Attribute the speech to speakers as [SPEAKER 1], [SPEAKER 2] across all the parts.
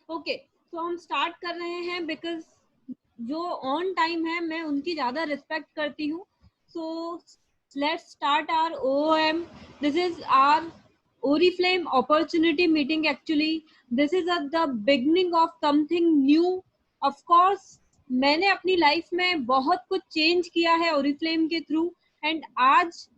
[SPEAKER 1] Okay, तो हम start कर रहे हैं बिकॉज जो ऑन टाइम है मैं उनकी ज्यादा रिस्पेक्ट करती हूँ. So let's start our OM. This is our Oriflame opportunity meeting. Actually this is at the beginning of something new. Of course मैंने अपनी लाइफ में बहुत कुछ चेंज किया है Oriflame के थ्रू, एंड आज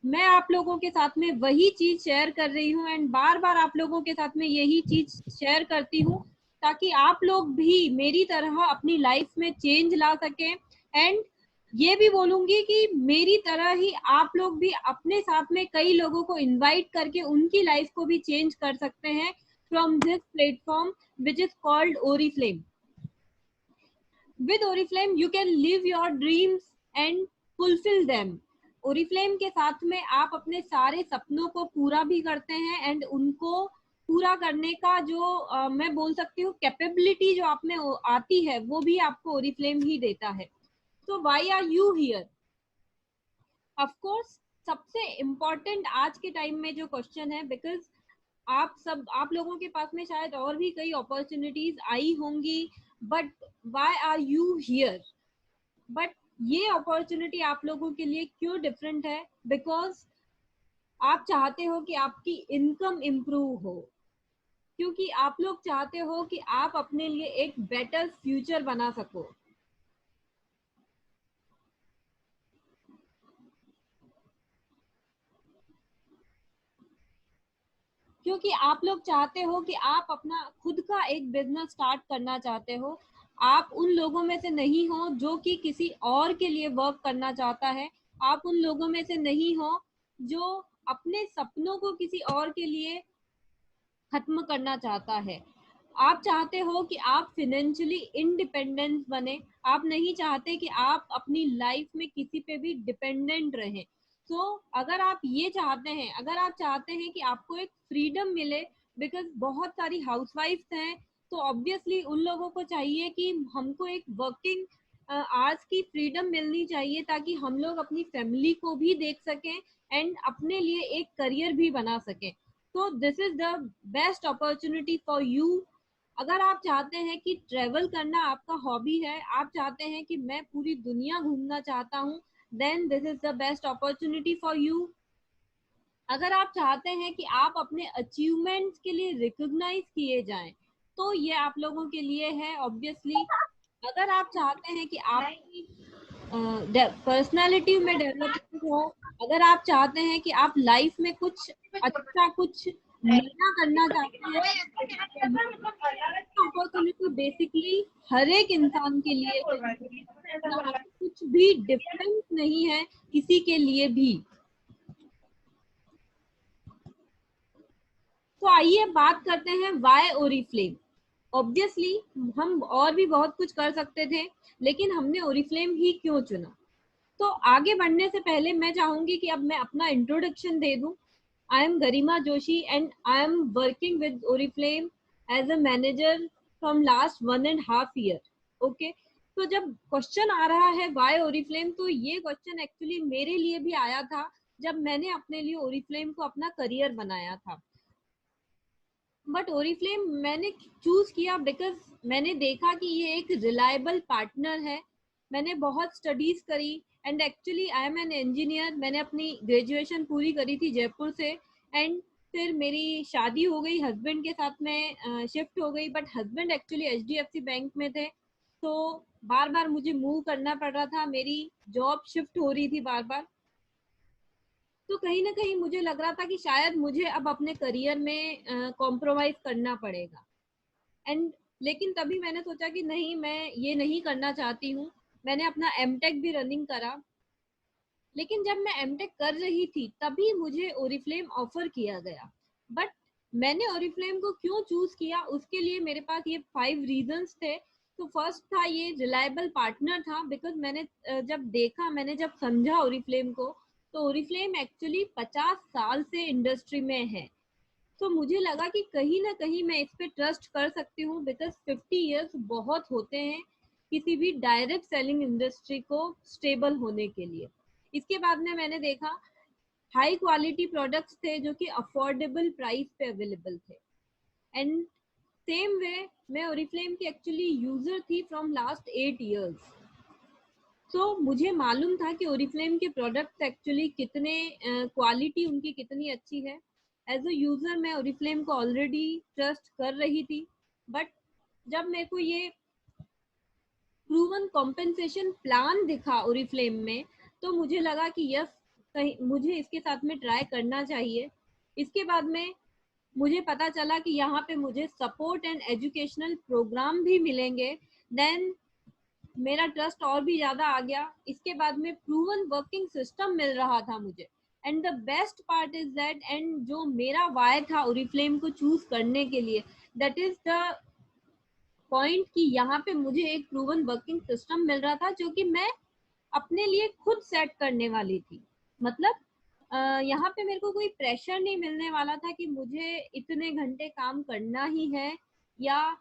[SPEAKER 1] मैं आप लोगों के साथ में वही चीज शेयर कर रही हूँ, एंड बार बार आप लोगों के साथ में यही चीज शेयर करती हूँ ताकि आप लोग भी मेरी तरह अपनी लाइफ में चेंज ला सकें. एंड ये भी बोलूंगी कि मेरी तरह ही आप लोग भी अपने साथ में कई लोगों को इनवाइट करके उनकी लाइफ को भी चेंज कर सकते हैं from this platform which is called Oriflame. With Oriflame you can live your dreams and fulfill them. Oriflame के साथ में आप अपने सारे सपनों को पूरा भी करते हैं, एंड उनको पूरा करने का जो मैं बोल सकती हूँ कैपेबिलिटी जो आप में आती है वो भी आपको Oriflame ही देता है. So why are you here? Of course सबसे इम्पोर्टेंट आज के टाइम में जो क्वेश्चन है, बिकॉज आप लोगों के पास में शायद और भी कई अपॉर्चुनिटीज आई होंगी, but why are you here? But ये अपॉर्चुनिटी आप लोगों के लिए क्यों डिफरेंट है? बिकॉज आप चाहते हो कि आपकी इनकम इम्प्रूव हो, क्योंकि आप लोग चाहते हो कि आप अपने लिए एक बेटर फ्यूचर बना सको. क्योंकि आप लोग चाहते हो कि आप अपना खुद का एक बिजनेस स्टार्ट करना चाहते हो. आप उन लोगों में से नहीं हो जो कि किसी और के लिए वर्क करना चाहता है. आप उन लोगों में से नहीं हो जो अपने सपनों को किसी और के लिए खत्म करना चाहता है. आप चाहते हो कि आप फाइनेंशियली इंडिपेंडेंट बने. आप नहीं चाहते कि आप अपनी लाइफ में किसी पे भी डिपेंडेंट रहें. तो अगर आप ये चाहते हैं, अगर आप चाहते हैं कि आपको एक फ्रीडम मिले, बिकॉज बहुत सारी हाउसवाइफ्स हैं, तो ऑब्वियसली उन लोगों को चाहिए कि हमको एक वर्किंग आवर्स की फ्रीडम मिलनी चाहिए ताकि हम लोग अपनी फैमिली को भी देख सकें एंड अपने लिए एक करियर भी बना सकें. तो this is the best opportunity for you. अगर आप चाहते हैं कि ट्रेवल करना आपका हॉबी है, आप चाहते हैं कि मैं पूरी दुनिया घूमना चाहता हूँ, then this is the best opportunity for you. अगर आप चाहते हैं कि आप अपने अचीवमेंट्स के लिए रिकॉग्नाइज किए जाएं, तो ये आप लोगों के लिए है ऑब्वियसली. अगर आप चाहते हैं कि आपकी पर्सनालिटी में डेवलपमेंट हो, अगर आप चाहते हैं कि आप लाइफ में कुछ अच्छा, कुछ नया करना चाहते हैं, अपॉर्चुनिटी बेसिकली हर एक इंसान के लिए है. यहाँ पे कुछ भी डिफरेंस नहीं है किसी के लिए भी. तो आइए बात करते हैं वाई Oriflame. ऑब्वियसली हम और भी बहुत कुछ कर सकते थे, लेकिन हमने Oriflame ही क्यों चुना? तो आगे बढ़ने से पहले मैं चाहूंगी कि अब मैं अपना इंट्रोडक्शन दे दूं. I am Garima Joshi and I am working with Oriflame as a manager from last 1.5 year. Okay, तो जब क्वेश्चन आ रहा है वाई Oriflame, तो ये क्वेश्चन एक्चुअली मेरे लिए भी आया था जब मैंने अपने लिए Oriflame को अपना करियर बनाया था. बट Oriflame मैंने चूज किया बिकॉज मैंने देखा कि ये एक रिलायबल पार्टनर है. मैंने बहुत स्टडीज करी and actually I am an engineer. मैंने अपनी ग्रेजुएशन पूरी करी थी जयपुर से, एंड फिर मेरी शादी हो गई, हस्बैंड के साथ में शिफ्ट हो गई. But husband actually HDFC bank में थे, तो बार बार मुझे मूव करना पड़ रहा था, मेरी जॉब शिफ्ट हो रही थी बार बार. तो कहीं ना कहीं मुझे लग रहा था कि शायद मुझे अब अपने करियर में कॉम्प्रोमाइज करना पड़ेगा. एंड लेकिन तभी मैंने सोचा कि नहीं, मैं ये नहीं करना चाहती हूँ. मैंने अपना एमटेक भी रनिंग करा, लेकिन जब मैं एमटेक कर रही थी तभी मुझे Oriflame ऑफर किया गया. बट मैंने Oriflame को क्यों चूज किया, उसके लिए मेरे पास ये 5 रीजंस थे. तो फर्स्ट था ये रिलायबल पार्टनर था, बिकॉज मैंने जब देखा, मैंने जब समझा Oriflame को, तो Oriflame एक्चुअली 50 साल से इंडस्ट्री में है. तो मुझे लगा कि कहीं ना कहीं मैं इस पे ट्रस्ट कर सकती हूँ, बिकॉज 50 इयर्स बहुत होते हैं किसी भी डायरेक्ट सेलिंग इंडस्ट्री को स्टेबल होने के लिए. इसके बाद में मैंने देखा हाई क्वालिटी प्रोडक्ट्स थे जो कि अफोर्डेबल प्राइस पे अवेलेबल थे. एंड सेम वे मैं ओरिफ्लेम की एक्चुअली यूजर थी फ्रॉम लास्ट 8 years। तो मुझे मालूम था कि ओरिफ्लेम के प्रोडक्ट्स एक्चुअली कितने क्वालिटी उनकी कितनी अच्छी है। एज अ यूजर मैं ओरिफ्लेम को ऑलरेडी ट्रस्ट कर रही थी, बट जब मेरे को ये प्रूवन कॉम्पेंसेशन प्लान दिखा ओरिफ्लेम में, तो मुझे लगा कि यस, कहीं मुझे इसके साथ में ट्राई करना चाहिए। इसके बाद में मुझे पता चला कि यहाँ पे मुझे सपोर्ट एंड एजुकेशनल प्रोग्राम भी मिलेंगे। देन मेरा ट्रस्ट और भी ज्यादा आ गया। इसके बाद में प्रूवन वर्किंग सिस्टम मिल रहा था मुझे। And the best part is that, and जो मेरा वाई था ओरिफ्लेम को चूज करने के लिए, दैट इज द पॉइंट कि यहाँ पे मुझे एक प्रूवन वर्किंग सिस्टम मिल रहा था जो कि मैं अपने लिए खुद सेट करने वाली थी। मतलब यहाँ पे मेरे को कोई प्रेशर नहीं मिलने वाला था कि मुझे इतने घंटे काम करना ही है, या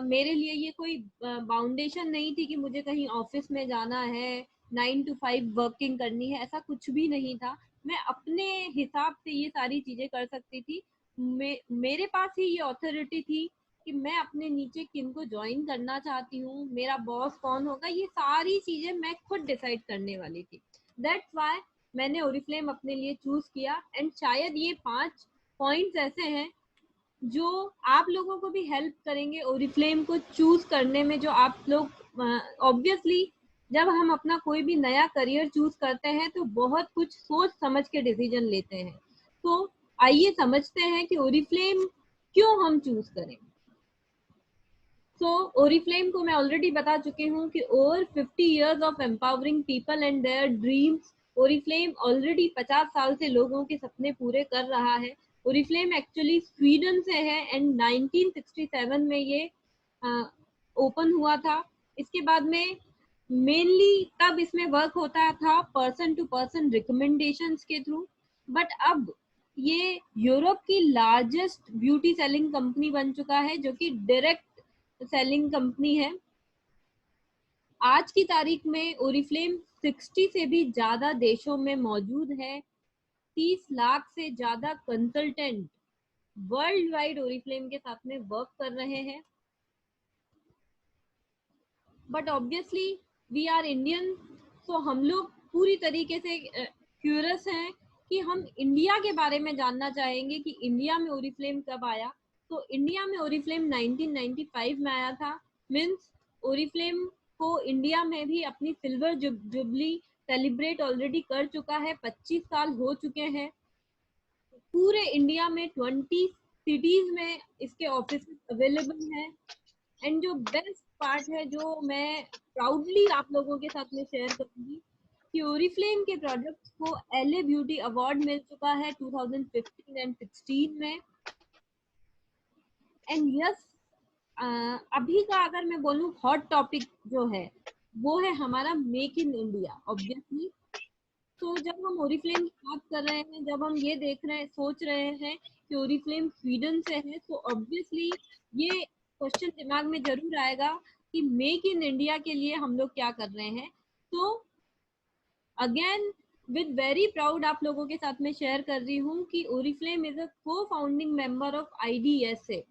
[SPEAKER 1] मेरे लिए ये कोई बाउंडेशन नहीं थी कि मुझे कहीं ऑफिस में जाना है, 9 to 5 वर्किंग करनी है, ऐसा कुछ भी नहीं था। मैं अपने हिसाब से ये सारी चीजें कर सकती थी। मेरे पास ही ये अथॉरिटी थी कि मैं अपने नीचे किन को ज्वाइन करना चाहती हूँ, मेरा बॉस कौन होगा, ये सारी चीजें मैं खुद डिसाइड करने वाली थी। दैट्स व्हाई मैंने ओरिफ्लेम अपने लिए चूज किया। एंड शायद ये 5 पॉइंट्स ऐसे हैं जो आप लोगों को भी हेल्प करेंगे ओरिफ्लेम को चूज करने में। जो आप लोग ऑब्वियसली जब हम अपना कोई भी नया करियर चूज करते हैं तो बहुत कुछ सोच समझ के डिसीजन लेते हैं। तो आइए समझते हैं कि ओरिफ्लेम क्यों हम चूज करें। सो ओरिफ्लेम को मैं ऑलरेडी बता चुकी हूँ कि over 50 years of empowering people and their dreams, Oriflame already 50 साल से लोगों के सपने पूरे कर रहा है। ओरिफ्लेम एक्चुअली स्वीडन से है एंड 1967 में ये ओपन हुआ था। इसके बाद में मेनली तब इसमें वर्क होता था पर्सन टू पर्सन रिकमेंडेशंस के थ्रू, बट अब ये यूरोप की लार्जेस्ट ब्यूटी सेलिंग कंपनी बन चुका है, जो कि डायरेक्ट सेलिंग कंपनी है। आज की तारीख में ओरिफ्लेम 60 से भी ज्यादा देशों में मौजूद है। 30 लाख से ज्यादा कंसल्टेंट वर्ल्ड वाइड ओरिफ्लेम के साथ में वर्क कर रहे हैं। But obviously we are Indian, so हम लोग पूरी तरीके से क्यूरियस हैं कि हम इंडिया के बारे में जानना चाहेंगे कि इंडिया में ओरिफ्लेम कब आया। तो इंडिया में ओरिफ्लेम 1995 में आया था। मीन्स ओरिफ्लेम को इंडिया में भी अपनी सिल्वर जुबली सेलिब्रेट ऑलरेडी कर चुका है, 25 साल हो चुके हैं। पूरे इंडिया में 20 सिटीज में इसके ऑफिस अवेलेबल हैं। एंड जो बेस्ट पार्ट है, जो मैं प्राउडली आप लोगों के साथ में शेयर करूंगी, कि ओरिफ्लेम के प्रोडक्ट्स को एलए ब्यूटी अवार्ड मिल चुका है 2015 एंड 16 में। एंड यस, अभी का अगर मैं बोलूं हॉट टॉपिक जो है वो है हमारा मेक इन इंडिया। ऑब्वियसली तो जब हम ओरिफ्लेम की बात कर रहे हैं, जब हम ये देख रहे हैं, सोच रहे हैं कि ओरिफ्लेम स्वीडन से है, तो ऑब्वियसली ये क्वेश्चन दिमाग में जरूर आएगा कि मेक इन इंडिया के लिए हम लोग क्या कर रहे हैं। तो अगेन विद वेरी प्राउड आप लोगों के साथ में शेयर कर रही हूँ कि ओरिफ्लेम इज अ को फाउंडिंग मेंबर ऑफ IDSA,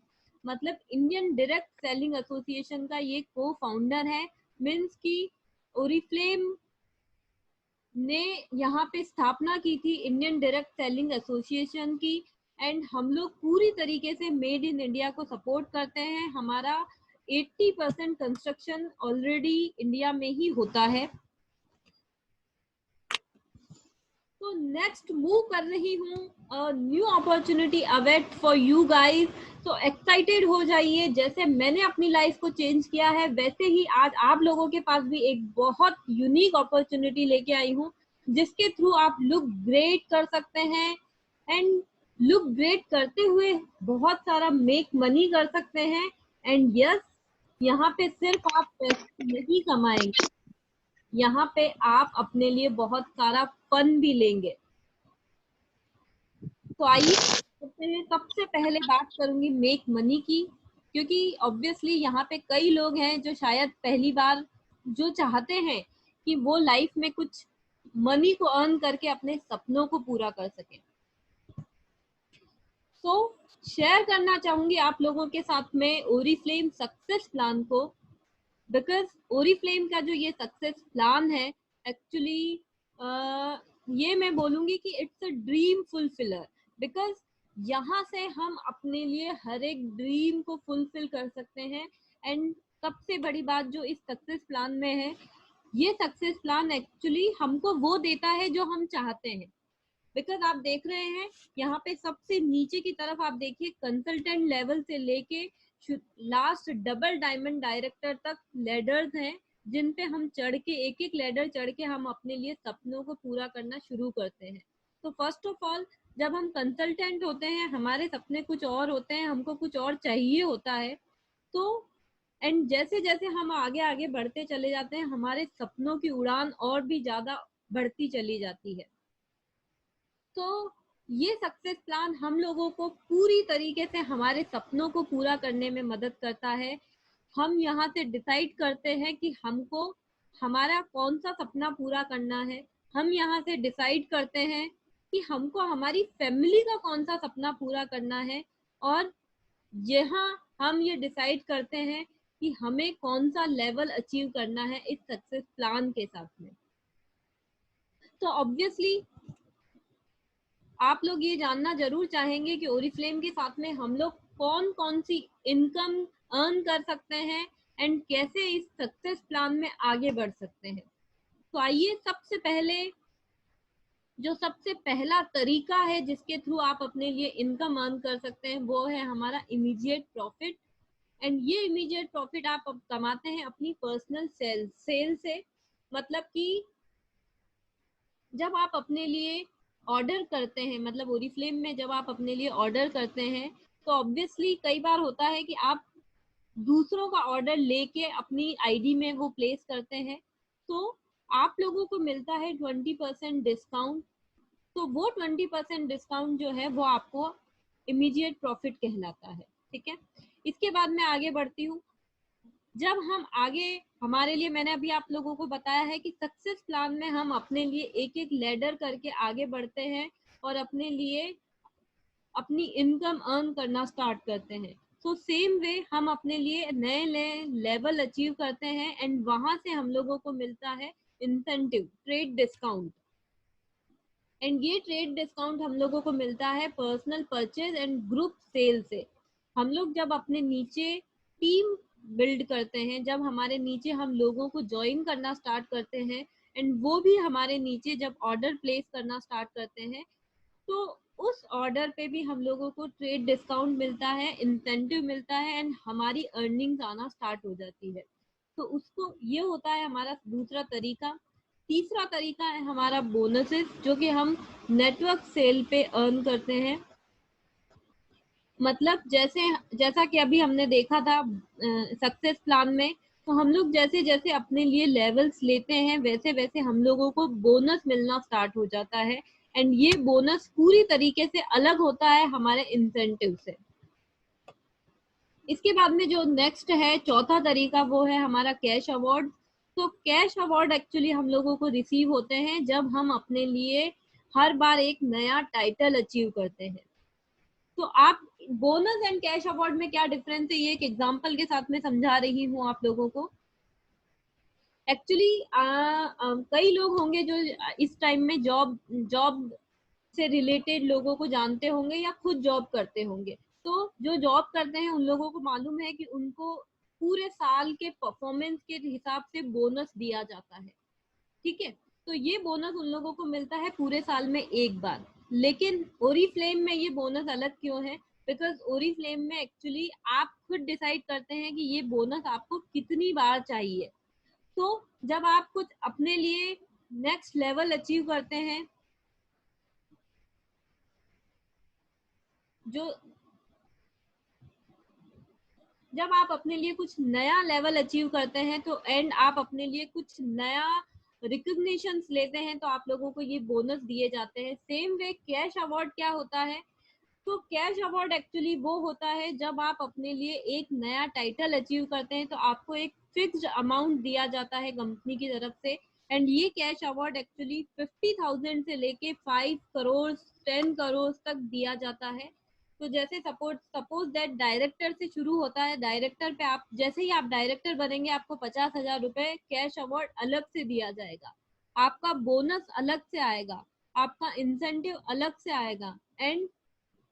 [SPEAKER 1] मतलब इंडियन डायरेक्ट सेलिंग एसोसिएशन का ये को फाउंडर है। मीन्स की ओरिफ्लेम ने यहाँ पे स्थापना की थी इंडियन डायरेक्ट सेलिंग एसोसिएशन की। एंड हम लोग पूरी तरीके से मेड इन इंडिया को सपोर्ट करते हैं। हमारा 80% कंस्ट्रक्शन ऑलरेडी इंडिया में ही होता है। तो नेक्स्ट मूव कर रही हूँ, new opportunity await for you guys. तो एक्साइटेड हो जाइए, जैसे मैंने अपनी लाइफ को चेंज किया है वैसे ही आज आप लोगों के पास भी एक बहुत यूनिक अपॉर्चुनिटी लेके आई हूँ, जिसके थ्रू आप लुक ग्रेट कर सकते हैं। एंड लुक ग्रेट करते हुए बहुत सारा मेक मनी कर सकते हैं। एंड यस, यहाँ पे सिर्फ आप पैसे नहीं कमाएंगे, यहाँ पे आप अपने लिए बहुत सारा फन भी लेंगे। तो आइए करते हैं। सबसे पहले बात करूंगी मेक मनी की, क्योंकि ऑब्वियसली यहाँ पे कई लोग हैं जो शायद पहली बार जो चाहते हैं कि वो लाइफ में कुछ मनी को अर्न करके अपने सपनों को पूरा कर सके। तो शेयर करना चाहूंगी आप लोगों के साथ में ओरीफ्लेम सक्सेस प्लान को, बिकॉज ओरीफ्लेम का जो ये सक्सेस प्लान है एक्चुअली ये मैं बोलूंगी कि it's a dream fulfiller, because यहाँ से हम अपने लिए हर एक ड्रीम को फुलफिल कर सकते हैं। एंड सबसे बड़ी बात जो इस सक्सेस प्लान में है, ये सक्सेस प्लान एक्चुअली हमको वो देता है जो हम चाहते हैं। बिकॉज आप देख रहे हैं यहाँ पे सबसे नीचे की तरफ आप देखिए कंसल्टेंट लेवल से लेके लास्ट डबल डायमंड डायरेक्टर तक लेडर्स हैं, जिन पे हम चढ़ के एक एक लेडर चढ़ के हम अपने लिए सपनों को पूरा करना शुरू करते हैं। तो फर्स्ट ऑफ ऑल जब हम कंसल्टेंट होते हैं, हमारे सपने कुछ और होते हैं, हमको कुछ और चाहिए होता है। तो एंड जैसे जैसे हम आगे आगे बढ़ते चले जाते हैं, हमारे सपनों की उड़ान और भी ज्यादा बढ़ती चली जाती है। तो ये सक्सेस प्लान हम लोगों को पूरी तरीके से हमारे सपनों को पूरा करने में मदद करता है। हम यहाँ से डिसाइड करते हैं कि हमको हमारा कौन सा सपना पूरा करना है। हम यहाँ से डिसाइड करते हैं कि हमको हमारी फैमिली का कौन सा सपना पूरा करना है, और यहाँ हम ये डिसाइड करते हैं कि हमें कौन सा लेवल अचीव करना है इस सक्सेस प्लान के साथ में। तो ऑब्वियसली आप लोग ये जानना जरूर चाहेंगे कि ओरीफ्लेम के साथ में हम लोग कौन कौन सी इनकम अर्न कर सकते हैं एंड कैसे इस सक्सेस प्लान में आगे बढ़ सकते हैं। तो आइए सबसे पहला तरीका है जिसके थ्रू आप अपने लिए इनकम अर्न कर सकते हैं, वो है हमारा इमीडिएट प्रॉफिट। एंड ये इमीडिएट प्रॉफिट आप कमाते हैं अपनी पर्सनल सेल से। मतलब कि जब आप अपने लिए ऑर्डर करते हैं, मतलब ओरीफ्लेम में जब आप अपने लिए ऑर्डर करते हैं, तो ऑब्वियसली कई बार होता है कि आप दूसरों का ऑर्डर लेके अपनी आईडी में वो प्लेस करते हैं, तो आप लोगों को मिलता है 20% डिस्काउंट। तो वो 20% डिस्काउंट जो है वो आपको इमीडिएट प्रॉफिट कहलाता है। ठीक है, इसके बाद मैं आगे बढ़ती हूँ। जब हम आगे, हमारे लिए मैंने अभी आप लोगों को बताया है कि सक्सेस प्लान में हम अपने लिए एक एक लेडर करके आगे बढ़ते हैं और अपने लिए अपनी इनकम अर्न करना स्टार्ट करते हैं। तो सेम वे हम अपने लिए नए नए लेवल अचीव करते हैं एंड वहां से हम लोगों को मिलता है इंसेंटिव, ट्रेड डिस्काउंट। एंड ये ट्रेड डिस्काउंट हम लोगों को मिलता है personal purchase and group sale से। हम लोग जब अपने नीचे टीम बिल्ड करते हैं, जब हमारे नीचे हम लोगों को ज्वाइन करना स्टार्ट करते हैं एंड वो भी हमारे नीचे जब ऑर्डर प्लेस करना स्टार्ट करते हैं, तो उस ऑर्डर पे भी हम लोगों को ट्रेड डिस्काउंट मिलता है, इंसेंटिव मिलता है एंड हमारी अर्निंग्स आना स्टार्ट हो जाती है। तो उसको, ये होता है हमारा दूसरा तरीका। तीसरा तरीका है हमारा बोनसेस, जो कि हम नेटवर्क सेल पे अर्न करते हैं। मतलब जैसा कि अभी हमने देखा था सक्सेस प्लान में, तो हम लोग जैसे जैसे अपने लिए लेवल्स लेते हैं वैसे वैसे हम लोगों को बोनस मिलना स्टार्ट हो जाता है। एंड ये बोनस पूरी तरीके से अलग होता है हमारे इंसेंटिव से। इसके बाद में जो नेक्स्ट है चौथा तरीका, वो है हमारा कैश अवार्ड। तो कैश अवार्ड एक्चुअली हम लोगों को रिसीव होते हैं जब हम अपने लिए हर बार एक नया टाइटल अचीव करते हैं। तो आप, बोनस एंड कैश अवार्ड में क्या डिफरेंस है, ये एक एग्जांपल के साथ में समझा रही हूँ आप लोगों को। एक्चुअली कई लोग होंगे जो इस टाइम में जॉब जॉब से रिलेटेड लोगों को जानते होंगे या खुद जॉब करते होंगे। तो जो जॉब करते हैं उन लोगों को मालूम है कि उनको पूरे साल के परफॉर्मेंस के हिसाब से बोनस दिया जाता है। ठीक है, तो ये बोनस उन लोगों को मिलता है पूरे साल में एक बार। लेकिन ओरीफ्लेम में ये बोनस अलग क्यों है? बिकॉज ओरीफ्लेम में एक्चुअली आप खुद डिसाइड करते हैं कि ये बोनस आपको कितनी बार चाहिए। तो जब आप कुछ अपने लिए नेक्स्ट लेवल अचीव करते हैं, जब आप अपने लिए कुछ नया लेवल अचीव करते हैं, तो एंड आप अपने लिए कुछ नया रिकॉग्निशंस लेते हैं, तो आप लोगों को ये बोनस दिए जाते हैं। सेम वे कैश अवार्ड क्या होता है? तो कैश अवार्ड एक्चुअली वो होता है जब आप अपने लिए एक नया टाइटल अचीव करते हैं, तो आपको एक फिक्स्ड अमाउंट दिया जाता है कंपनी की तरफ से। एंड ये कैश अवार्ड एक्चुअली 50,000 से लेके 5 करोड़ 10 करोड़ तक दिया जाता है। तो जैसे सपोज दैट डायरेक्टर से शुरू होता है, डायरेक्टर पे आप जैसे ही आप डायरेक्टर बनेंगे आपको 50,000 रुपए कैश अवार्ड अलग से दिया जाएगा, आपका बोनस अलग से आएगा, आपका इंसेंटिव अलग से आएगा, एंड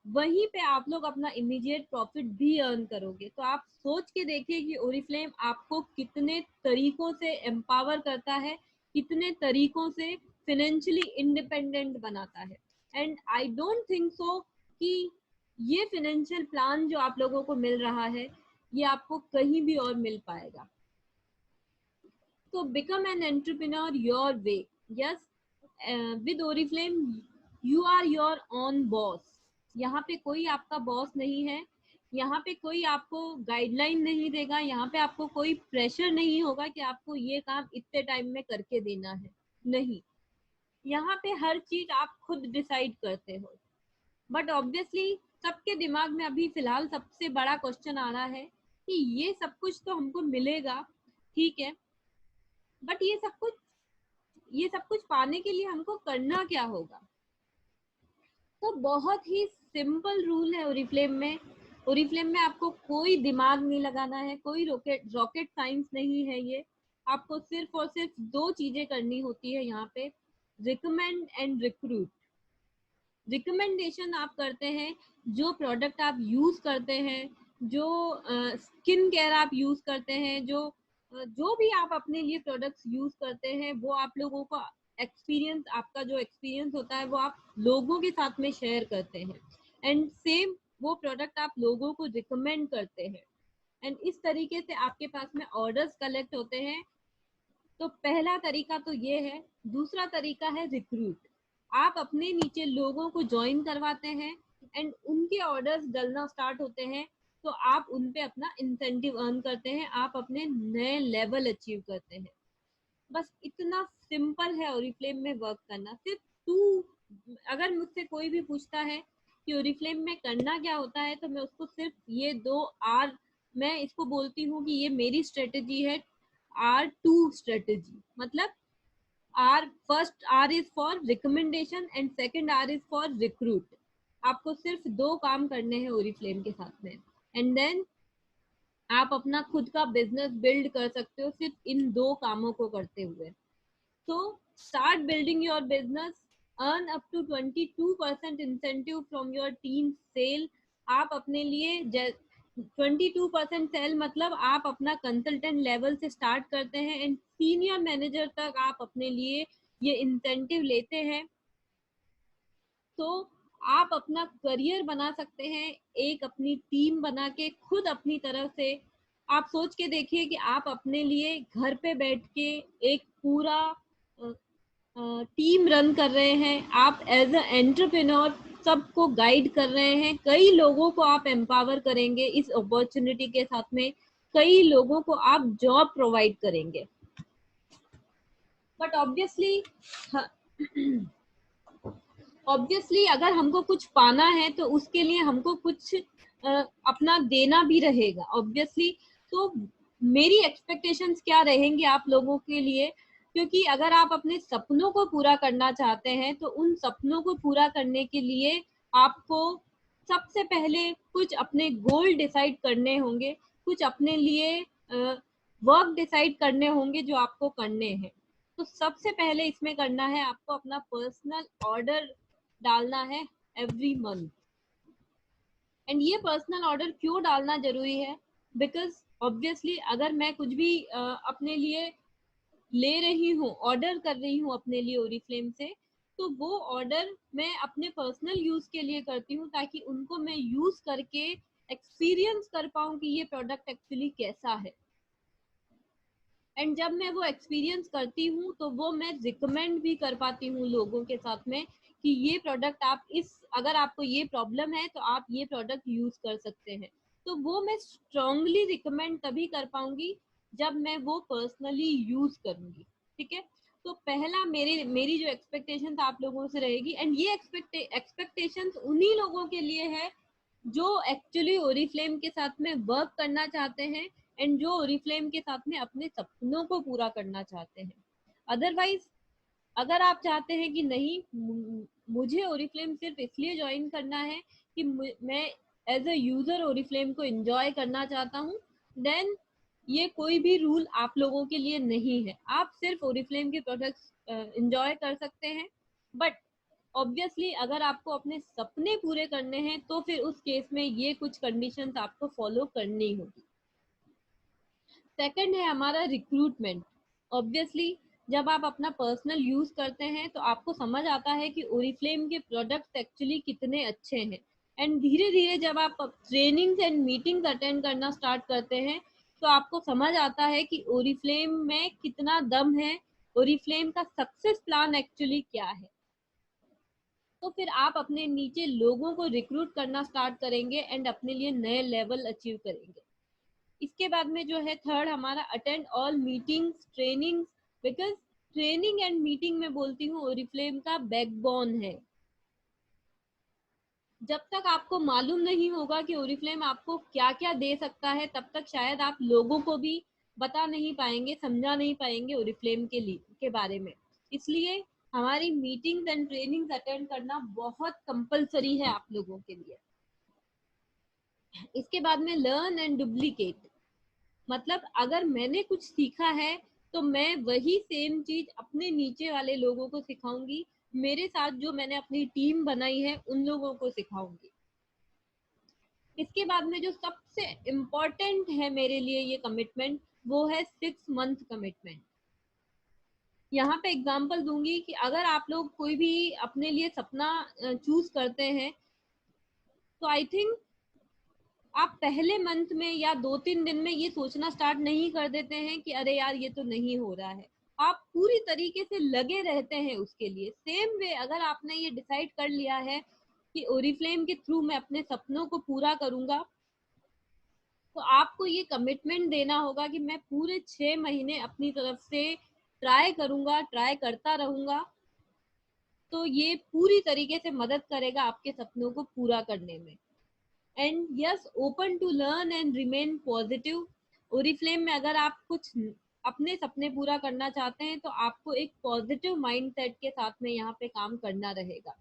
[SPEAKER 1] वहीं पे आप लोग अपना इमीडिएट प्रॉफिट भी अर्न करोगे। तो आप सोच के देखिए कि ओरिफ्लेम आपको कितने तरीकों से एम्पावर करता है, कितने तरीकों से फाइनेंशियली इंडिपेंडेंट बनाता है। And I don't think so कि ये फाइनेंशियल प्लान जो आप लोगों को मिल रहा है ये आपको कहीं भी और मिल पाएगा। तो become an entrepreneur your way. Yes, with Oriflame you are your own boss. यहाँ पे कोई आपका बॉस नहीं है, यहाँ पे कोई आपको गाइडलाइन नहीं देगा, यहाँ पे आपको कोई प्रेशर नहीं होगा कि आपको ये काम इतने टाइम में करके देना है, नहीं, यहाँ पे हर चीज आप खुद डिसाइड करते हो। बट ऑब्वियसली सबके दिमाग में अभी फिलहाल सबसे बड़ा क्वेश्चन आ रहा है कि ये सब कुछ तो हमको मिलेगा, ठीक है, बट ये सब कुछ पाने के लिए हमको करना क्या होगा। तो बहुत ही सिंपल रूल है ओरिफ्लेम में। ओरिफ्लेम में आपको कोई दिमाग नहीं लगाना है, कोई रॉकेट साइंस नहीं है ये। आपको सिर्फ और सिर्फ दो चीजें करनी होती है यहाँ पे, रिकमेंड एंड रिक्रूट। रिकमेंडेशन आप करते हैं, जो प्रोडक्ट आप यूज करते हैं, जो स्किन केयर आप यूज करते हैं, जो भी आप अपने लिए प्रोडक्ट्स यूज करते हैं, वो आप लोगों को एक्सपीरियंस, आपका जो एक्सपीरियंस होता है वो आप लोगों के साथ में शेयर करते हैं, एंड सेम वो प्रोडक्ट आप लोगों को रिकमेंड करते हैं, एंड इस तरीके से आपके पास में ऑर्डर्स कलेक्ट होते हैं। तो पहला तरीका तो ये है। दूसरा तरीका है रिक्रूट। आप अपने नीचे लोगों को ज्वाइन करवाते हैं एंड उनके ऑर्डर्स डलना स्टार्ट होते हैं, तो आप उन पे अपना इंसेंटिव अर्न करते हैं, आप अपने नए लेवल अचीव करते हैं। बस इतना सिंपल है ओरिफ्लेम में वर्क करना। सिर्फ अगर मुझसे कोई भी पूछता है कि ओरिफ्लेम में करना क्या होता है, तो मैं उसको सिर्फ ये 2 R, मैं इसको बोलती हूँ कि ये मेरी स्ट्रेटेजी है, R2 स्ट्रेटेजी। मतलब first R is for recommendation and second R is for recruit. आपको सिर्फ 2 काम करने हैं ओरिफ्लेम के साथ में, एंड देन आप अपना खुद का बिजनेस बिल्ड कर सकते हो सिर्फ इन 2 कामों को करते हुए। तो start building your business, earn up to 22% incentive from your team sale. आप अपने लिए 22% सेल मतलब आप अपना कंसल्टेंट लेवल से स्टार्ट करते हैं एंड सीनियर मैनेजर तक आप अपने लिए ये इंसेंटिव लेते हैं। तो आप अपना करियर बना सकते हैं, एक अपनी टीम बना के खुद अपनी तरफ से। आप सोच के देखिए कि आप अपने लिए घर पे बैठ के एक पूरा टीम रन कर रहे हैं, आप एज अ एंटरप्रेन्योर सबको गाइड कर रहे हैं, कई लोगों को आप एम्पावर करेंगे इस अपॉर्चुनिटी के साथ में, कई लोगों को आप जॉब प्रोवाइड करेंगे। बट ऑब्वियसली अगर हमको कुछ पाना है तो उसके लिए हमको कुछ अपना देना भी रहेगा ऑब्वियसली। तो मेरी एक्सपेक्टेशंस क्या रहेंगी आप लोगों के लिए, क्योंकि अगर आप अपने सपनों को पूरा करना चाहते हैं तो उन सपनों को पूरा करने के लिए आपको सबसे पहले कुछ अपने गोल डिसाइड करने होंगे, कुछ अपने लिए वर्क डिसाइड करने होंगे जो आपको करने हैं। तो सबसे पहले इसमें करना है आपको अपना पर्सनल ऑर्डर डालना है एवरी मंथ। एंड ये पर्सनल ऑर्डर क्यों डालना जरूरी है, बिकॉज ऑब्वियसली अगर मैं कुछ भी अपने लिए ले रही हूँ, ऑर्डर कर रही हूँ अपने लिए ओरिफ्लेम से, तो वो ऑर्डर मैं अपने पर्सनल यूज के लिए करती हूँ ताकि उनको मैं यूज करके एक्सपीरियंस कर पाऊँ कि ये प्रोडक्ट एक्चुअली कैसा है। एंड जब मैं वो एक्सपीरियंस करती हूँ तो वो मैं रिकमेंड भी कर पाती हूँ लोगों के साथ में कि ये प्रोडक्ट आप अगर आपको ये प्रॉब्लम है तो आप ये प्रोडक्ट यूज कर सकते हैं। तो वो मैं स्ट्रांगली रिकमेंड तभी कर पाऊंगी जब मैं वो पर्सनली यूज करूंगी, ठीक है। तो पहला मेरी जो एक्सपेक्टेशन आप लोगों से रहेगी, एंड ये एक्सपेक्टेशंस उन्हीं लोगों के लिए है जो एक्चुअली ओरिफ्लेम के साथ में वर्क करना चाहते हैं एंड जो ओरिफ्लेम के साथ में अपने सपनों को पूरा करना चाहते हैं। अदरवाइज अगर आप चाहते हैं कि नहीं मुझे ओरिफ्लेम सिर्फ इसलिए ज्वाइन करना है कि मैं एज अ यूजर ओरिफ्लेम को एंजॉय करना चाहता हूँ, देन ये कोई भी रूल आप लोगों के लिए नहीं है। आप सिर्फ ओरिफ्लेम के प्रोडक्ट्स एंजॉय कर सकते हैं, बट ऑब्वियसली अगर आपको अपने सपने पूरे करने हैं तो फिर उस केस में ये कुछ कंडीशंस आपको फॉलो करनी होगी। सेकंड है हमारा रिक्रूटमेंट। ऑब्वियसली जब आप अपना पर्सनल यूज करते हैं तो आपको समझ आता है कि ओरिफ्लेम के प्रोडक्ट्स एक्चुअली कितने अच्छे हैं, एंड धीरे धीरे जब आप ट्रेनिंग्स एंड मीटिंग्स अटेंड करना स्टार्ट करते हैं तो आपको समझ आता है कि ओरिफ्लेम में कितना दम है, ओरिफ्लेम का सक्सेस प्लान एक्चुअली क्या है। तो फिर आप अपने नीचे लोगों को रिक्रूट करना स्टार्ट करेंगे एंड अपने लिए नए लेवल अचीव करेंगे। इसके बाद में जो है थर्ड हमारा attend all meetings trainings, because training and meeting में बोलती हूँ ओरिफ्लेम का बैकबोन है। जब तक आपको मालूम नहीं होगा कि ओरिफ्लेम आपको क्या क्या दे सकता है, तब तक शायद आप लोगों को भी बता नहीं पाएंगे, समझा नहीं पाएंगे ओरिफ्लेम के बारे में। इसलिए हमारी मीटिंग्स एंड ट्रेनिंग्स अटेंड करना बहुत कंपलसरी है आप लोगों के लिए। इसके बाद में लर्न एंड डुप्लीकेट, मतलब अगर मैंने कुछ सीखा है तो मैं वही सेम चीज अपने नीचे वाले लोगों को सिखाऊंगी, मेरे साथ जो मैंने अपनी टीम बनाई है उन लोगों को सिखाऊंगी। इसके बाद में जो सबसे इम्पोर्टेंट है मेरे लिए ये कमिटमेंट, वो है 6 मंथ कमिटमेंट। यहाँ पे एग्जांपल दूंगी कि अगर आप लोग कोई भी अपने लिए सपना चूज करते हैं तो आई थिंक आप पहले मंथ में या 2-3 दिन में ये सोचना स्टार्ट नहीं कर देते हैं कि अरे यार ये तो नहीं हो रहा है। आप पूरी तरीके से लगे रहते हैं उसके लिए। सेम वे अगर आपने ये डिसाइड कर लिया है कि ओरिफ्लेम के थ्रू मैं अपने सपनों को पूरा करूंगा, तो आपको ये कमिटमेंट देना होगा कि मैं पूरे 6 महीने अपनी तरफ से ट्राई करूंगा, ट्राई करता रहूंगा। तो ये पूरी तरीके से मदद करेगा आपके सपनों को पूरा करने में। And yes, open to learn and remain positive. Oriflame में अगर आप कुछ अपने सपने पूरा करना चाहते हैं तो आपको एक पॉजिटिव माइंडसेट के साथ में यहाँ पे काम करना रहेगा।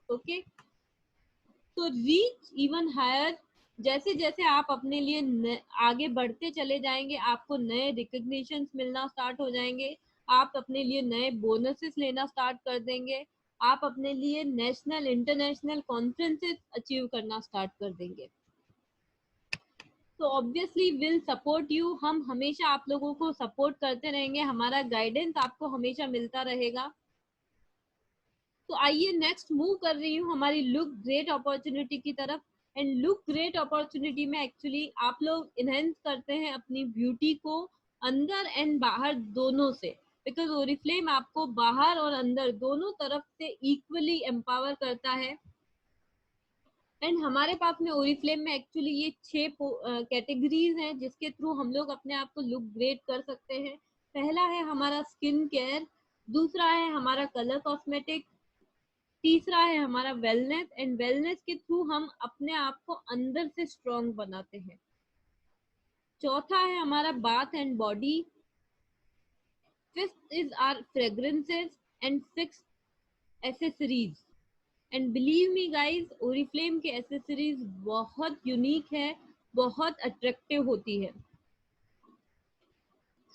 [SPEAKER 1] ओके, तो रीच इवन हायर। जैसे जैसे आप अपने लिए आगे बढ़ते चले जाएंगे, आपको नए रिकग्निशंस मिलना स्टार्ट हो जाएंगे, आप अपने लिए नए बोनसेस लेना स्टार्ट कर देंगे, आप अपने लिए नेशनल इंटरनेशनल कॉन्फ्रेंसेस अचीव करना स्टार्ट कर देंगे। तो ऑब्वियसली विल सपोर्ट यू, हम हमेशा आप लोगों को सपोर्ट करते रहेंगे, हमारा गाइडेंस आपको हमेशा मिलता रहेगा। तो आइए नेक्स्ट मूव कर रही हूँ हमारी लुक ग्रेट अपॉर्चुनिटी की तरफ। एंड लुक ग्रेट अपॉर्चुनिटी में एक्चुअली आप लोग इनहेंस करते हैं अपनी ब्यूटी को अंदर एंड बाहर दोनों से, बिकॉज ओरिफ्लेम आपको बाहर और अंदर दोनों तरफ से इक्वली एम्पावर करता है। एंड हमारे पास में ओरिफ्लेम में एक्चुअली ये 6 कैटेगरीज हैं जिसके थ्रू हम लोग अपने आप को लुक ग्रेट कर सकते हैं। पहला है हमारा स्किन केयर, दूसरा है हमारा कलर कॉस्मेटिक, तीसरा है हमारा वेलनेस, एंड वेलनेस के थ्रू हम अपने आप को अंदर से स्ट्रॉन्ग बनाते हैं। चौथा है हमारा bath and body, fifth is our fragrances, and six accessories. And believe me guys, Oriflame के एसेसरीज बहुत यूनिक है, बहुत अट्रैक्टिव होती है।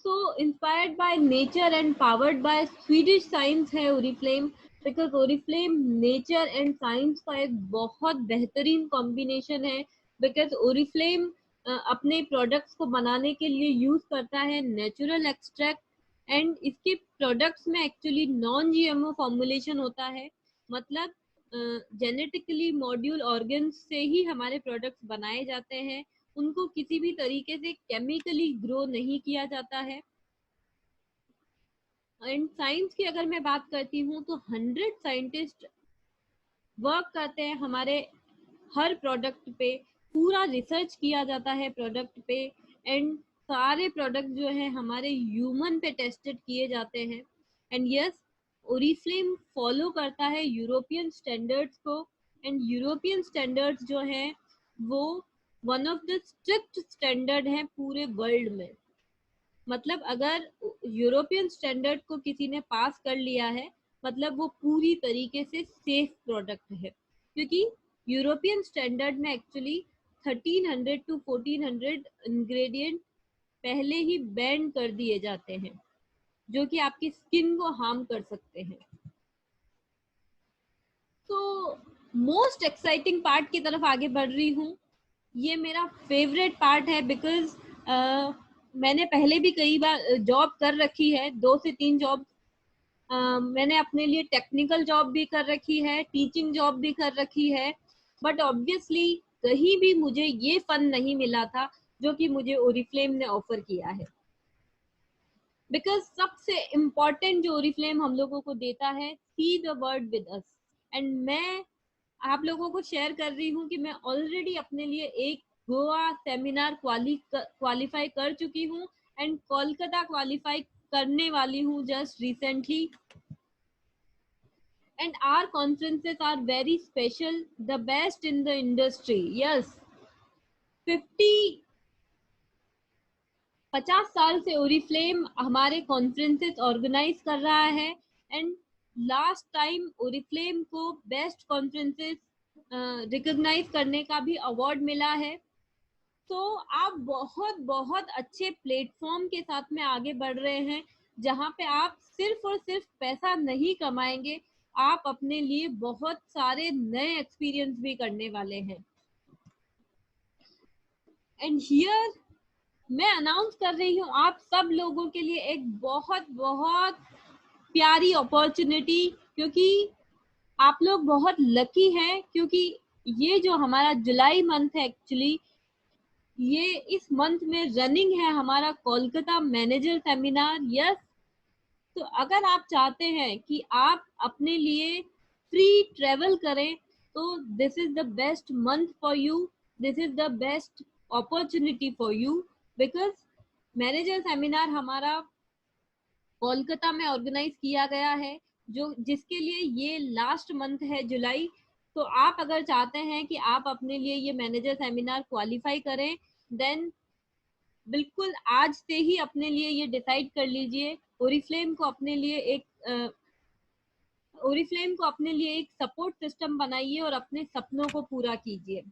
[SPEAKER 1] So inspired by nature and powered by Swedish science है Oriflame, because Oriflame nature and science का एक बहुत बेहतरीन कॉम्बिनेशन है। बिकॉज ओरिफ्लेम अपने प्रोडक्ट्स को बनाने के लिए यूज करता है नेचुरल एक्सट्रैक्ट, एंड इसके प्रोडक्ट्स में एक्चुअली नॉन जीएमओ फॉर्मुलेशन होता है। मतलब जेनेटिकली मॉड्यूल ऑर्गन्स से ही हमारे प्रोडक्ट्स बनाए जाते हैं, उनको किसी भी तरीके से केमिकली ग्रो नहीं किया जाता है। एंड साइंस की अगर मैं बात करती हूँ तो 100 साइंटिस्ट वर्क करते हैं हमारे हर प्रोडक्ट पे, पूरा रिसर्च किया जाता है प्रोडक्ट पे, एंड सारे प्रोडक्ट जो है हमारे ह्यूमन पे टेस्टेड किए जाते हैं। एंड यस, ओरिफ्लेम फॉलो करता है यूरोपियन स्टैंडर्ड्स को, एंड यूरोपियन स्टैंडर्ड्स जो है वो one of the strict standard है पूरे वर्ल्ड में। मतलब अगर यूरोपियन स्टैंडर्ड को किसी ने पास कर लिया है, मतलब वो पूरी तरीके से सेफ प्रोडक्ट है। क्योंकि यूरोपियन स्टैंडर्ड में एक्चुअली 1300 टू 1400 इंग्रेडिएंट पहले ही बैन कर दिए जाते हैं, जो कि आपकी स्किन को हार्म कर सकते हैं। तो मोस्ट एक्साइटिंग पार्ट की तरफ आगे बढ़ रही हूँ। ये मेरा फेवरेट पार्ट है बिकॉज मैंने पहले भी कई बार जॉब कर रखी है, 2 से 3 जॉब। मैंने अपने लिए टेक्निकल जॉब भी कर रखी है, टीचिंग जॉब भी कर रखी है, बट ऑब्वियसली कहीं भी मुझे ये फन नहीं मिला था जो कि मुझे ओरिफ्लेम ने ऑफर किया है। बिकॉज सबसे इम्पोर्टेंट जो ओरिफ्लेम हम लोगों को देता है, see the word with us. And मैं आप लोगों को शेयर कर रही हूँ कि मैं ऑलरेडी अपने लिए एक गोवा सेमिनार क्वालिफाई कर चुकी हूँ एंड कोलकाता क्वालिफाई करने वाली हूँ just recently. And our conferences are very special, the best in the industry. Yes, 50 साल से ओरिफ्लेम हमारे कॉन्फ्रेंसेस ऑर्गेनाइज कर रहा है एंड लास्ट टाइम ओरिफ्लेम को बेस्ट कॉन्फ्रेंसेस रिकॉग्नाइज करने का भी अवार्ड मिला है। तो आप बहुत बहुत अच्छे प्लेटफॉर्म के साथ में आगे बढ़ रहे हैं, जहां पे आप सिर्फ और सिर्फ पैसा नहीं कमाएंगे, आप अपने लिए बहुत सारे नए एक्सपीरियंस भी करने वाले हैं। एंड हियर मैं अनाउंस कर रही हूँ आप सब लोगों के लिए एक बहुत बहुत प्यारी अपॉर्चुनिटी, क्योंकि आप लोग बहुत लकी हैं, क्योंकि ये जो हमारा जुलाई मंथ है एक्चुअली, ये इस मंथ में रनिंग है हमारा कोलकाता मैनेजर सेमिनार। यस, तो अगर आप चाहते हैं कि आप अपने लिए फ्री ट्रेवल करें, तो this is the best month for you, this is the best opportunity for you. Because manager seminar हमारा कोलकाता में ऑर्गेनाइज किया गया है, जो जिसके लिए ये लास्ट मंथ है जुलाई। तो आप अगर चाहते हैं कि आप अपने लिए ये मैनेजर सेमिनार क्वालिफाई करें, देन बिल्कुल आज से ही अपने लिए ये डिसाइड कर लीजिए, ओरिफ्लेम को अपने लिए एक सपोर्ट सिस्टम बनाइए और अपने सपनों को पूरा कीजिए।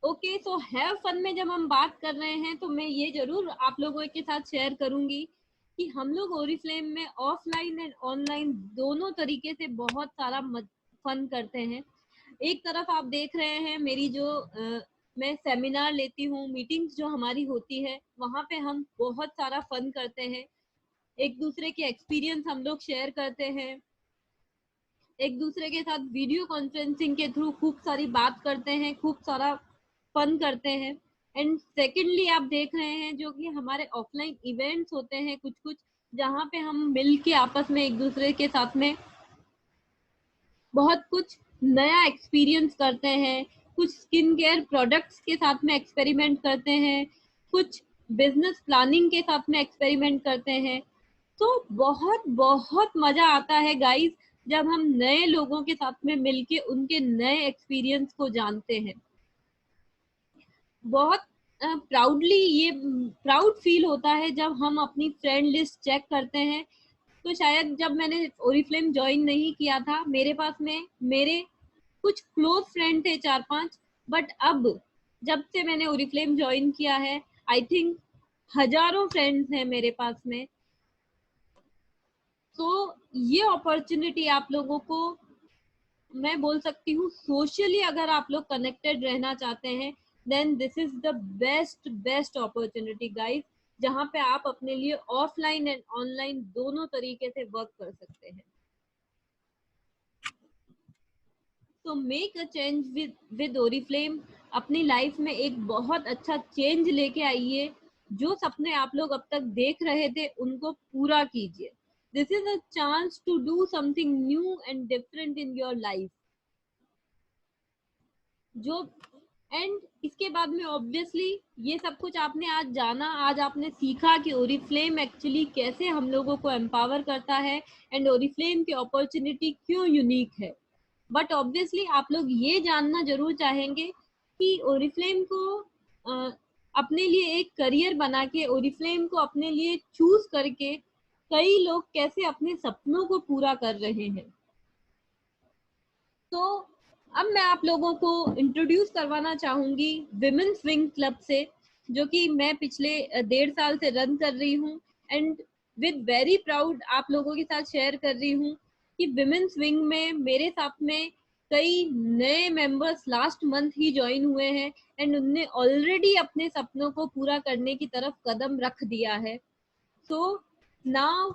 [SPEAKER 1] ओके, सो हैव फन में जब हम बात कर रहे हैं, तो मैं ये जरूर आप लोगों के साथ शेयर करूंगी कि हम लोग ओरिफ्लेम में ऑफलाइन एंड ऑनलाइन दोनों तरीके से बहुत सारा फन करते हैं। एक तरफ आप देख रहे हैं मेरी जो मैं सेमिनार लेती हूँ, मीटिंग्स जो हमारी होती है, वहां पे हम बहुत सारा फन करते हैं, एक दूसरे के एक्सपीरियंस हम लोग शेयर करते हैं, एक दूसरे के साथ वीडियो कॉन्फ्रेंसिंग के थ्रू खूब सारी बात करते हैं, खूब सारा फन करते हैं। एंड सेकेंडली आप देख रहे हैं जो कि हमारे ऑफलाइन इवेंट्स होते हैं कुछ कुछ, जहाँ पे हम मिल के आपस में एक दूसरे के साथ में बहुत कुछ नया एक्सपीरियंस करते हैं, कुछ स्किन केयर प्रोडक्ट्स के साथ में एक्सपेरिमेंट करते हैं, कुछ बिजनेस प्लानिंग के साथ में एक्सपेरिमेंट करते हैं। तो बहुत बहुत मजा आता है गाइस, जब हम नए लोगों के साथ में मिलके उनके नए एक्सपीरियंस को जानते हैं। बहुत प्राउड फील होता है जब हम अपनी फ्रेंड लिस्ट चेक करते हैं। तो शायद जब मैंने ओरिफ्लेम ज्वाइन नहीं किया था, मेरे पास में मेरे कुछ क्लोज फ्रेंड थे 4-5, बट अब जब से मैंने ओरिफ्लेम ज्वाइन किया है, आई थिंक हजारों फ्रेंड्स हैं मेरे पास में। तो ये अपॉर्चुनिटी आप लोगों को मैं बोल सकती हूँ, सोशली अगर आप लोग कनेक्टेड रहना चाहते हैं, then this is the best opportunity guys, जहाँ पे आप अपने लिए ऑफलाइन एंड ऑनलाइन दोनों तरीके से वर्क कर सकते हैं। तो make a change with Oriflame, अपनी लाइफ में एक बहुत अच्छा चेंज लेके आइए। जो सपने आप लोग अब तक देख रहे थे उनको पूरा कीजिए। This is a chance to do something new and different in your life. जो एंड इसके बाद में ऑब्वियसली ये सब कुछ आपने आज जाना, आज आपने सीखा कि ओरिफ्लेम एक्चुअली कैसे हम लोगों को एम्पावर करता है एंड ओरिफ्लेम की अपॉर्चुनिटी क्यों यूनिक है। बट ऑब्वियसली आप लोग ये जानना जरूर चाहेंगे कि ओरिफ्लेम को अपने लिए एक करियर बना के, ओरिफ्लेम को अपने लिए चूज करके कई लोग कैसे अपने सपनों को पूरा कर रहे हैं। तो अब मैं आप लोगों को इंट्रोड्यूस करवाना चाहूंगी विमेन्स विंग क्लब से, जो कि मैं पिछले 1.5 साल से रन कर रही हूँ, एंड विद वेरी प्राउड आप लोगों के साथ शेयर कर रही हूँ कि विमेन्स विंग में मेरे साथ में कई नए मेंबर्स लास्ट मंथ ही ज्वाइन हुए हैं, एंड उनने ऑलरेडी अपने सपनों को पूरा करने की तरफ कदम रख दिया है. सो नाउ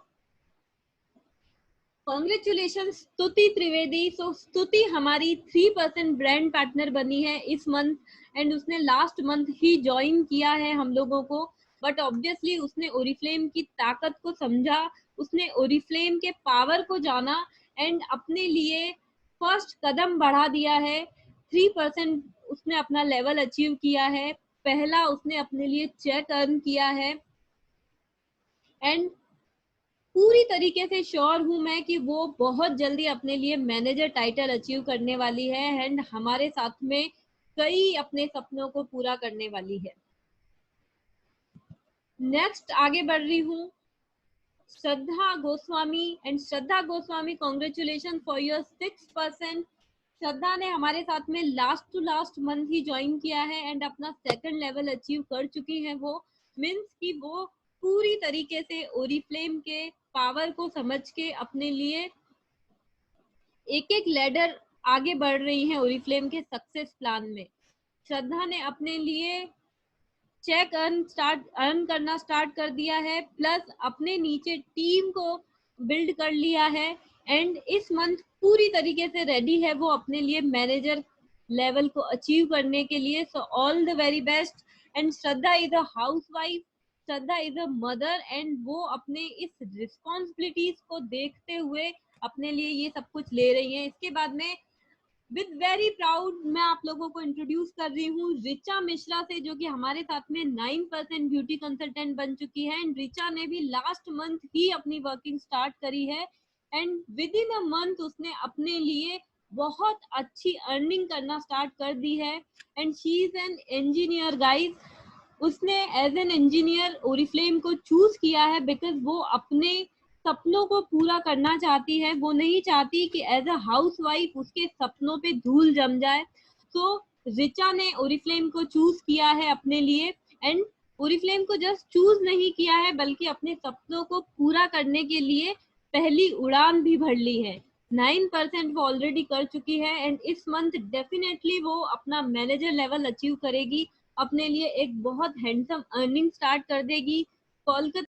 [SPEAKER 1] कॉन्ग्रेचुलेशन स्तुति त्रिवेदी. सो स्तुति हमारी 3% ब्रांड पार्टनर बनी है इस मंथ, एंड उसने लास्ट मंथ ही ज्वाइन किया है हम लोगों को. बट ऑब्वियसली उसने ओरिफ्लेम की ताकत को समझा, उसने ओरिफ्लेम के पावर को जाना, एंड अपने लिए फर्स्ट कदम बढ़ा दिया है. 3% उसने अपना लेवल अचीव किया है. पहला उसने अपने लिए चेक अर्न किया है, एंड पूरी तरीके से श्योर हूं मैं कि वो बहुत जल्दी अपने लिए मैनेजर टाइटल अचीव करने वाली है, एंड हमारे साथ में कई अपने सपनों को पूरा करने वाली है. नेक्स्ट आगे बढ़ रही हूँ Shraddha Goswami. And Shraddha Goswami, congratulation for your 6%. Shraddha ने हमारे साथ में लास्ट टू लास्ट मंथ ही ज्वाइन किया है, एंड अपना सेकंड लेवल अचीव कर चुकी है. वो मीन्स कि वो पूरी तरीके से ओरिफ्लेम के पावर को समझ के अपने लिए एक एक लेडर आगे बढ़ रही हैं ओरिफ्लेम के सक्सेस प्लान में. श्रद्धा ने अपने लिए चेक अर्न करना स्टार्ट कर दिया है, प्लस अपने नीचे टीम को बिल्ड कर लिया है, एंड इस मंथ पूरी तरीके से रेडी है वो अपने लिए मैनेजर लेवल को अचीव करने के लिए. So all the very best. And Shraddha is a house wife, Shraddha is a mother, and वो अपने इस रिस्पॉन्सिबिलिटीज को देखते हुए अपने लिए ये सब कुछ ले रही है. इसके बाद में विद वेरी प्राउड मैं आप लोगों को इंट्रोड्यूस कर रही हूँ रिचा मिश्रा से, जो कि हमारे साथ में 9% ब्यूटी कंसल्टेंट बन चुकी है. एंड रिचा ने भी लास्ट मंथ ही अपनी वर्किंग स्टार्ट करी है, and with in a month उसने अपने लिए बहुत अच्छी अर्निंग करना स्टार्ट कर दी है. And she is an engineer guys. उसने एज एन इंजीनियर ओरिफ्लेम को चूज किया है बिकॉज वो अपने सपनों को पूरा करना चाहती है. वो नहीं चाहती कि एज अ हाउस वाइफ उसके सपनों पे धूल जम जाए. तो रिचा ने ओरिफ्लेम को चूज किया है अपने लिए, एंड ओरिफ्लेम को जस्ट चूज नहीं किया है बल्कि अपने सपनों को पूरा करने के लिए पहली उड़ान भी भर ली है. 9% वो ऑलरेडी कर चुकी है, एंड इस मंथ डेफिनेटली वो अपना मैनेजर लेवल अचीव करेगी, अपने लिए एक बहुत हैंडसम अर्निंग स्टार्ट कर देगी. कोलकाता